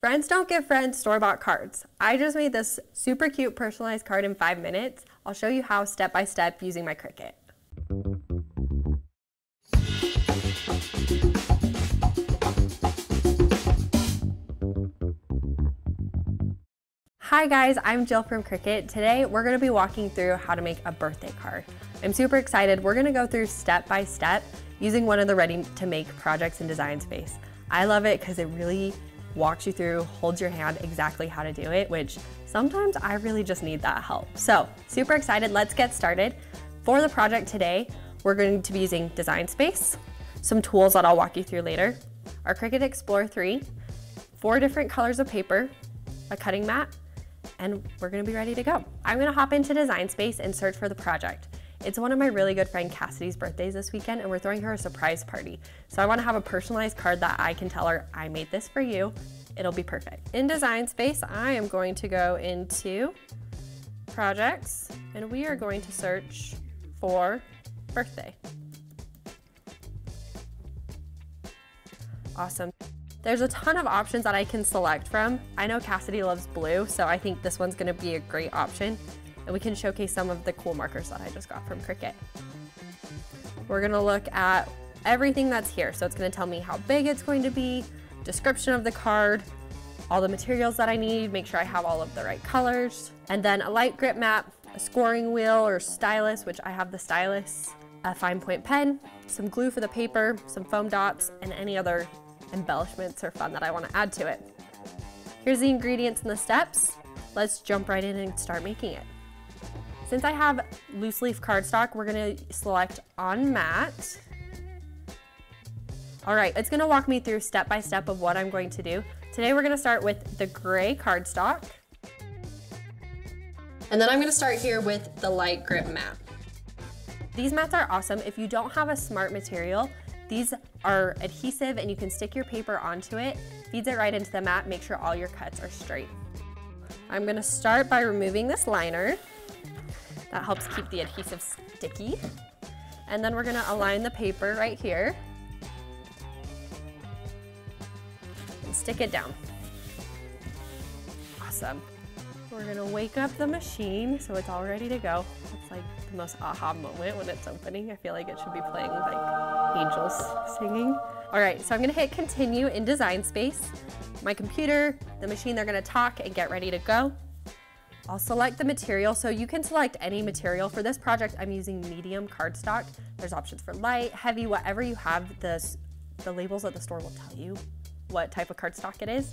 Friends don't give friends store-bought cards. I just made this super cute personalized card in 5 minutes. I'll show you how step by step using my Cricut. Hi guys, I'm Jill from Cricut. Today we're going to be walking through how to make a birthday card. I'm super excited. We're going to go through step by step using one of the ready to make projects in Design Space. I love it because it really walks you through, holds your hand exactly how to do it, which sometimes I really just need that help. So super excited, let's get started. For the project today, we're going to be using Design Space, some tools that I'll walk you through later, our Cricut Explore 3, 4 different colors of paper, a cutting mat, and we're gonna be ready to go. I'm gonna hop into Design Space and search for the project. It's one of my really good friend Cassidy's birthdays this weekend, and we're throwing her a surprise party. So I wanna have a personalized card that I can tell her, I made this for you. It'll be perfect. In Design Space, I am going to go into projects, and we are going to search for birthday. Awesome. There's a ton of options that I can select from. I know Cassidy loves blue, so I think this one's gonna be a great option. And we can showcase some of the cool markers that I just got from Cricut. We're gonna look at everything that's here. So it's gonna tell me how big it's going to be, description of the card, all the materials that I need, make sure I have all of the right colors, and then a light grip map, a scoring wheel or stylus, which I have the stylus, a fine point pen, some glue for the paper, some foam dots, and any other embellishments or fun that I want to add to it. Here's the ingredients and the steps. Let's jump right in and start making it. Since I have loose leaf cardstock, we're gonna select on matte. All right, it's gonna walk me through step by step of what I'm going to do. Today we're gonna start with the gray cardstock. And then I'm gonna start here with the light grip mat. These mats are awesome. If you don't have a smart material, these are adhesive and you can stick your paper onto it, feeds it right into the mat, make sure all your cuts are straight. I'm gonna start by removing this liner. That helps keep the adhesive sticky. And then we're gonna align the paper right here and stick it down. Awesome. We're gonna wake up the machine so it's all ready to go. It's like the most aha moment when it's opening. I feel like it should be playing like angels singing. All right, so I'm gonna hit continue in Design Space. My computer, the machine, they're gonna talk and get ready to go. I'll select the material, so you can select any material. For this project, I'm using medium cardstock. There's options for light, heavy, whatever you have. The labels at the store will tell you what type of cardstock it is.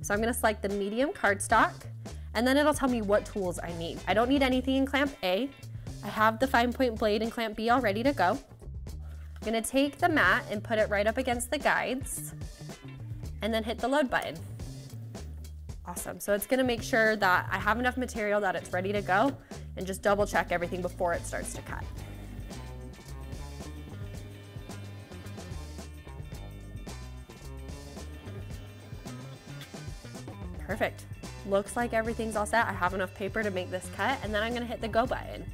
So I'm gonna select the medium cardstock, and then it'll tell me what tools I need. I don't need anything in clamp A. I have the fine point blade in clamp B all ready to go. I'm gonna take the mat and put it right up against the guides, and then hit the load button. Awesome, so it's gonna make sure that I have enough material that it's ready to go, and just double check everything before it starts to cut. Perfect. Looks like everything's all set. I have enough paper to make this cut, and then I'm gonna hit the go button.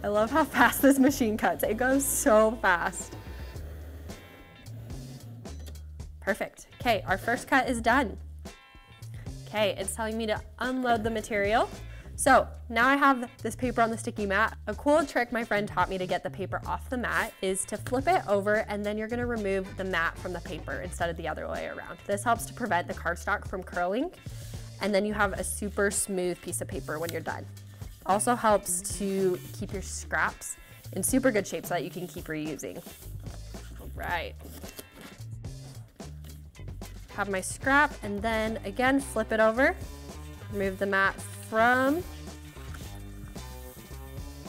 I love how fast this machine cuts. It goes so fast. Perfect. Okay, our first cut is done. Okay, it's telling me to unload the material. So now I have this paper on the sticky mat. A cool trick my friend taught me to get the paper off the mat is to flip it over, and then you're gonna remove the mat from the paper instead of the other way around. This helps to prevent the cardstock from curling, and then you have a super smooth piece of paper when you're done. Also helps to keep your scraps in super good shape so that you can keep reusing. All right. Have my scrap, and then again, flip it over, remove the mat from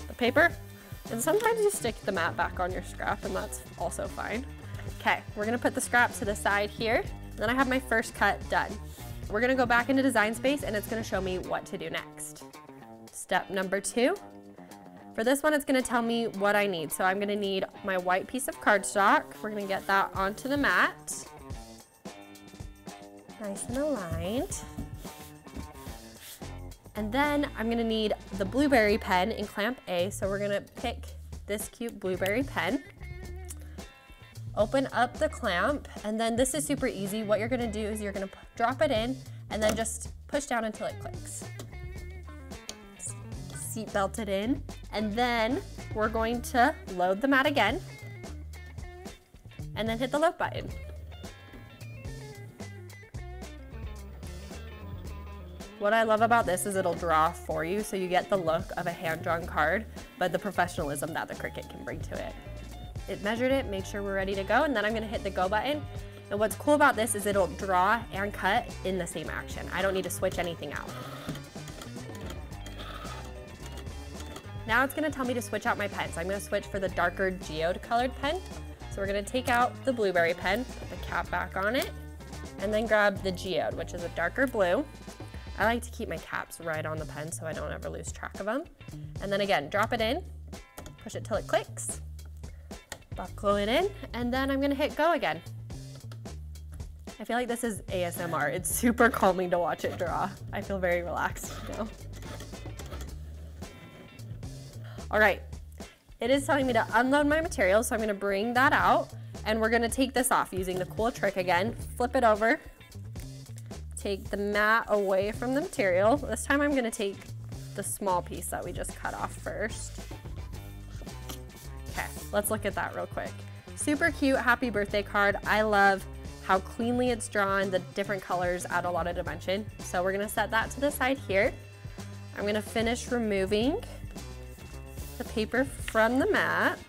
the paper, and sometimes you stick the mat back on your scrap, and that's also fine. Okay, we're gonna put the scrap to the side here, and then I have my first cut done. We're gonna go back into Design Space, and it's gonna show me what to do next. Step number 2. For this one, it's gonna tell me what I need. So I'm gonna need my white piece of cardstock. We're gonna get that onto the mat. Nice and aligned. And then I'm gonna need the blueberry pen in clamp A. So we're gonna pick this cute blueberry pen. open up the clamp, and then this is super easy. What you're gonna do is you're gonna drop it in and then just push down until it clicks. Seat belt it in, and then we're going to load the mat again and then hit the load button. What I love about this is it'll draw for you, so you get the look of a hand-drawn card, but the professionalism that the Cricut can bring to it. It measured it, make sure we're ready to go, and then I'm gonna hit the go button. And what's cool about this is it'll draw and cut in the same action. I don't need to switch anything out. Now it's gonna tell me to switch out my pens. I'm gonna switch for the darker geode colored pen. So we're gonna take out the blueberry pen, put the cap back on it, and then grab the geode, which is a darker blue. I like to keep my caps right on the pen so I don't ever lose track of them. And then again, drop it in, push it till it clicks, buckle it in, and then I'm gonna hit go again. I feel like this is ASMR. It's super calming to watch it draw. I feel very relaxed now. All right, it is telling me to unload my material, so I'm gonna bring that out, and we're gonna take this off using the cool trick again. Flip it over, take the mat away from the material. This time I'm gonna take the small piece that we just cut off first. Okay, let's look at that real quick. Super cute, happy birthday card. I love how cleanly it's drawn. The different colors add a lot of dimension. So we're gonna set that to the side here. I'm gonna finish removing the paper from the mat.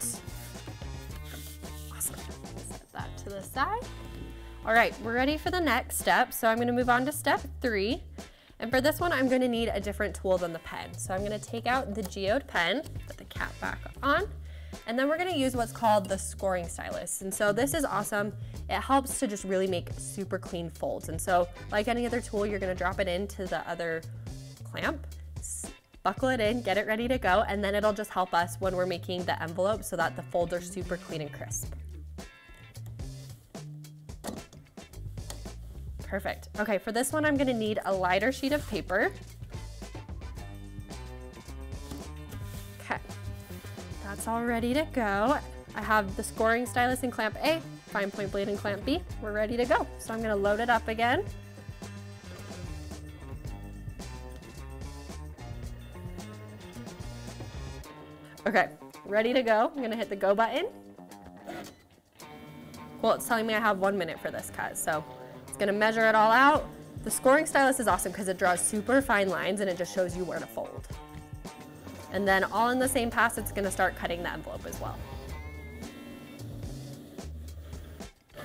Awesome. Set that to the side. All right, we're ready for the next step. So I'm gonna move on to step 3. And for this one, I'm gonna need a different tool than the pen. So I'm gonna take out the geode pen, put the cap back on, and then we're gonna use what's called the scoring stylus. And so this is awesome. It helps to just really make super clean folds. And so like any other tool, you're gonna drop it into the other clamp, buckle it in, get it ready to go, and then it'll just help us when we're making the envelope so that the folds are super clean and crisp. Perfect. Okay, for this one, I'm gonna need a lighter sheet of paper. Okay, that's all ready to go. I have the scoring stylus in clamp A, fine point blade in clamp B. We're ready to go. So I'm gonna load it up again. Okay, ready to go. I'm gonna hit the go button. Well, it's telling me I have 1 minute for this cut, so it's gonna measure it all out. The scoring stylus is awesome because it draws super fine lines and it just shows you where to fold. And then all in the same pass, it's gonna start cutting the envelope as well.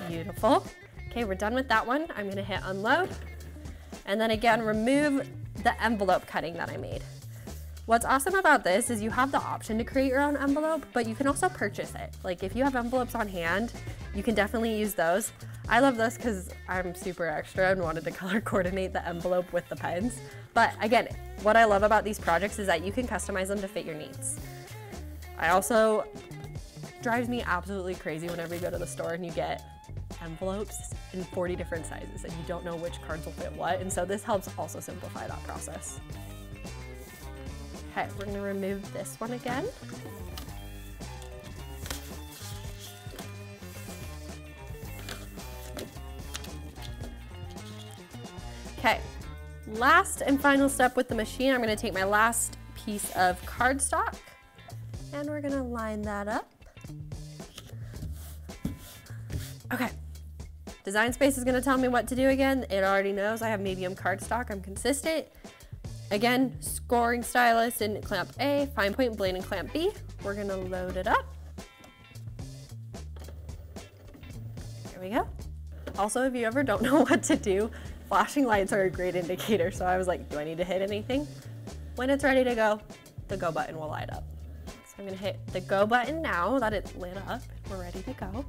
Beautiful. Okay, we're done with that one. I'm gonna hit unload. And then again, remove the envelope cutting that I made. What's awesome about this is you have the option to create your own envelope, but you can also purchase it. Like if you have envelopes on hand, you can definitely use those. I love this because I'm super extra and wanted to color coordinate the envelope with the pens. But again, what I love about these projects is that you can customize them to fit your needs. Drives me absolutely crazy whenever you go to the store and you get envelopes in 40 different sizes and you don't know which cards will fit what. And so this helps also simplify that process. Okay, we're gonna remove this one again. Okay, last and final step with the machine, I'm gonna take my last piece of cardstock and we're gonna line that up. Okay, Design Space is gonna tell me what to do again. It already knows I have medium cardstock, I'm consistent. Again, scoring stylus in clamp A, fine point blade in clamp B. We're gonna load it up. There we go. Also, if you ever don't know what to do, flashing lights are a great indicator. So I was like, do I need to hit anything? When it's ready to go, the go button will light up. So I'm gonna hit the go button now that it's lit up. We're ready to go.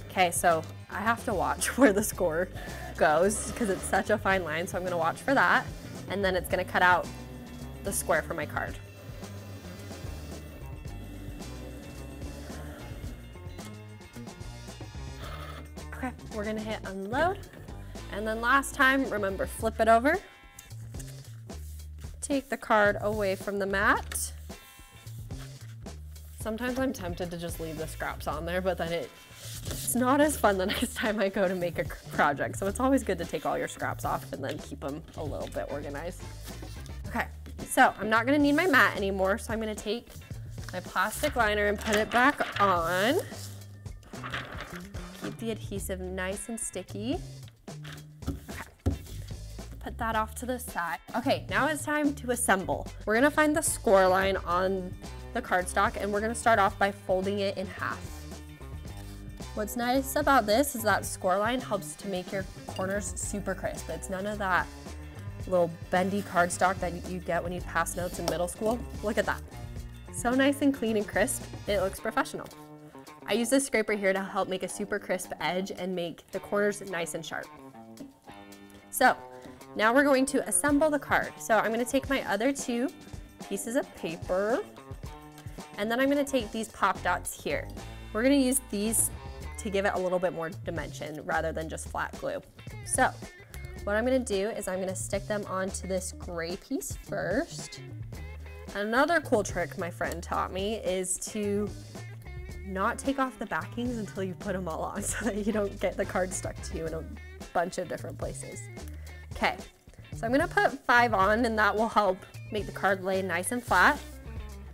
Okay, so I have to watch where the score goes because it's such a fine line, so I'm gonna watch for that, and then it's gonna cut out the square for my card. Okay, we're gonna hit unload, and then last time, remember, flip it over, take the card away from the mat, Sometimes I'm tempted to just leave the scraps on there, but then it's not as fun the next time I go to make a project. So it's always good to take all your scraps off and then keep them a little bit organized. Okay, so I'm not gonna need my mat anymore, so I'm gonna take my plastic liner and put it back on. Keep the adhesive nice and sticky. Okay, put that off to the side. Okay, now it's time to assemble. We're gonna find the score line on the cardstock and we're gonna start off by folding it in half. What's nice about this is that score line helps to make your corners super crisp. It's none of that little bendy cardstock that you get when you pass notes in middle school. Look at that. So nice and clean and crisp, it looks professional. I use this scraper here to help make a super crisp edge and make the corners nice and sharp. So now we're going to assemble the card. So I'm gonna take my other two pieces of paper and then I'm gonna take these pop dots here. We're gonna use these to give it a little bit more dimension rather than just flat glue. So what I'm gonna do is I'm gonna stick them onto this gray piece first. Another cool trick my friend taught me is to not take off the backings until you put them all on so that you don't get the card stuck to you in a bunch of different places. Okay, so I'm gonna put 5 on and that will help make the card lay nice and flat.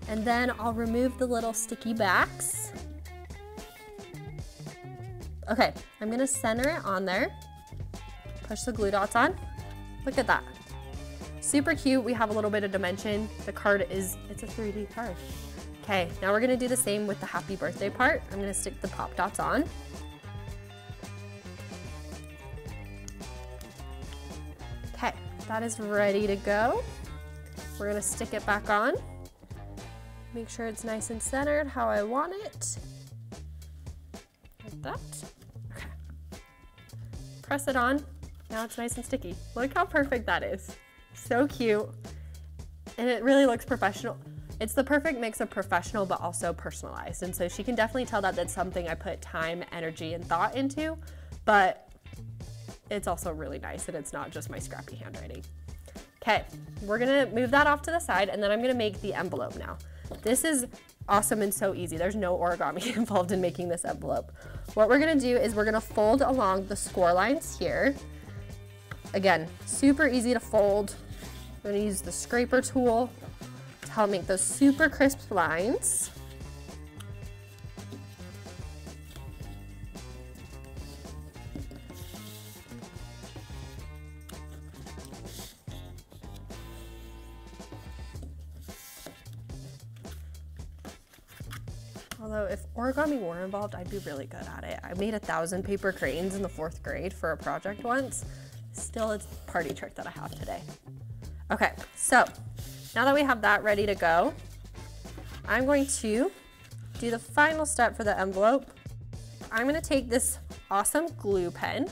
And then I'll remove the little sticky backs. Okay, I'm gonna center it on there. Push the glue dots on. Look at that. Super cute, we have a little bit of dimension. The card it's a 3D card. Okay, now we're gonna do the same with the happy birthday part. I'm gonna stick the pop dots on. Okay, that is ready to go. We're gonna stick it back on. Make sure it's nice and centered how I want it. Like that. Okay. Press it on. Now it's nice and sticky. Look how perfect that is. So cute. And it really looks professional. It's the perfect mix of professional but also personalized. And so she can definitely tell that that's something I put time, energy, and thought into, but it's also really nice and it's not just my scrappy handwriting. Okay, we're gonna move that off to the side and then I'm gonna make the envelope now. This is awesome and so easy. There's no origami involved in making this envelope. What we're gonna do is we're gonna fold along the score lines here. Again, super easy to fold. We're gonna use the scraper tool to help make those super crisp lines. Although if origami were involved, I'd be really good at it. I made 1,000 paper cranes in the 4th grade for a project once. Still, it's a party trick that I have today. Okay, so now that we have that ready to go, I'm going to do the final step for the envelope. I'm gonna take this awesome glue pen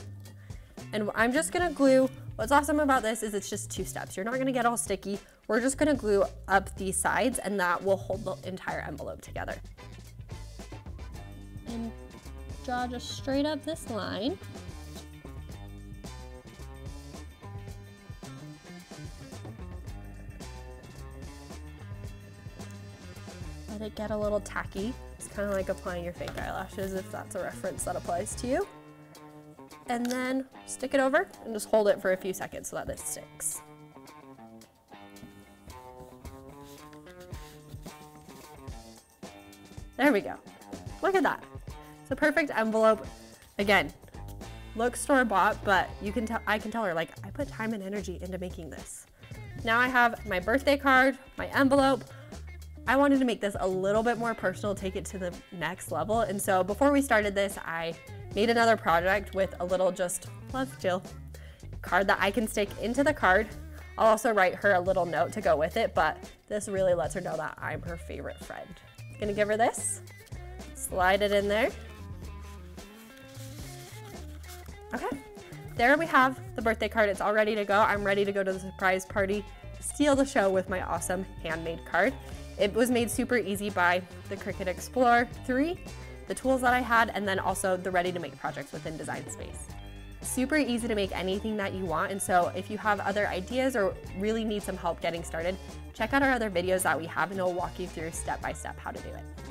and I'm just gonna glue. What's awesome about this is it's just 2 steps. You're not gonna get all sticky. We're just gonna glue up these sides and that will hold the entire envelope together. And draw just straight up this line. Let it get a little tacky. It's kind of like applying your fake eyelashes if that's a reference that applies to you. And then stick it over and just hold it for a few seconds so that it sticks. There we go. Look at that. It's a perfect envelope. Again, looks store-bought, but you can tell, I can tell her, like, I put time and energy into making this. Now I have my birthday card, my envelope. I wanted to make this a little bit more personal, take it to the next level. And so before we started this, I made another project with a little just love Jill card that I can stick into the card. I'll also write her a little note to go with it, but this really lets her know that I'm her favorite friend. Gonna give her this, slide it in there. Okay, there we have the birthday card. It's all ready to go. I'm ready to go to the surprise party, steal the show with my awesome handmade card. It was made super easy by the Cricut Explorer 3, the tools that I had, and then also the ready to make projects within Design Space. Super easy to make anything that you want, and so if you have other ideas or really need some help getting started, check out our other videos that we have and it'll walk you through step by step how to do it.